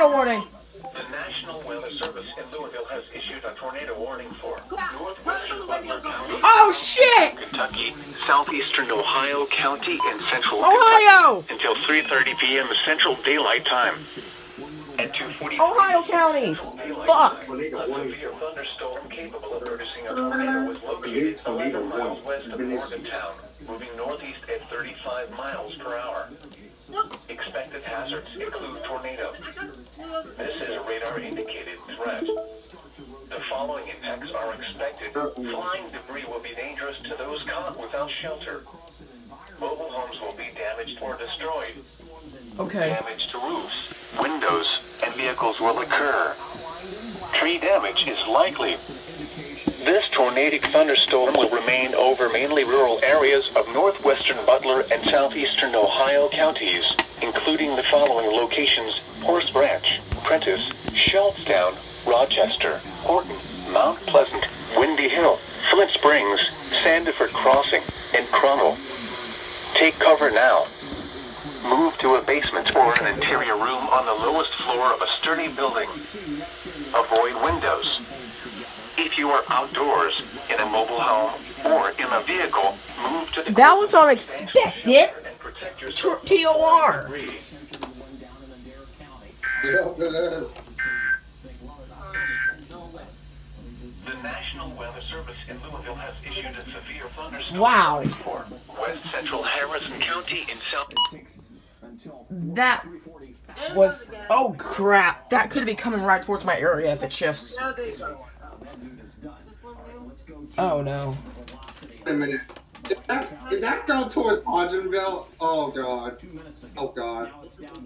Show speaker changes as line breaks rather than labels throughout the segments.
tornado warning.
The National Weather Service in Louisville has issued a tornado warning for northwestern Butler County,
Oh shit!
Kentucky, southeastern Ohio County, and central
Ohio!
Kentucky until 3:30 p.m. Central Daylight Time. At 2:40
Ohio counties. Fuck.
a severe thunderstorm capable of producing a tornado was located 11 miles west of Morgantown, moving northeast at 35 miles per hour. Expected hazards include tornado. This is a radar-indicated threat. The following impacts are expected. Flying debris will be dangerous to those caught without shelter. Mobile homes will be damaged or destroyed.
Okay.
Damage to roofs, windows, and vehicles will occur. Tree damage is likely. This tornadic thunderstorm will remain over mainly rural areas of northwestern Butler and southeastern Ohio counties, including the following locations: Horse Branch, Prentice, Sheltown, Rochester, Horton, Mount Pleasant, Windy Hill, Flint Springs, Sandiford Crossing, and Cromwell. Take cover now. Move to a basement or an interior room on the lowest floor of a sturdy building. Avoid windows. If you are outdoors, in a mobile home, or in a vehicle, move to the...
That was unexpected. TOR.
Yep, it is.
The National Weather Service in Louisville has issued a severe thunderstorm
Wow.
warning for West Central Harrison County in South...
That was... Oh crap. That could be coming right towards my area if it shifts. Oh no.
Wait a minute. Did that go towards Hodgenville? Oh god. Oh god.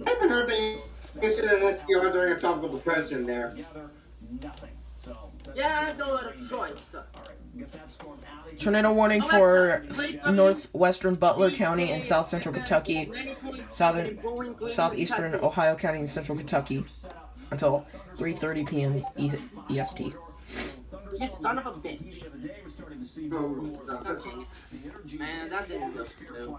I haven't heard the incident in SPR during a tropical depression there.
Yeah, I have no other choice.
Tornado warning for northwestern Butler County and south central Kentucky, southeastern Ohio County and central Kentucky until 3:30 p.m. EST.
You son of a bitch.
Oh,
Man, that didn't go through.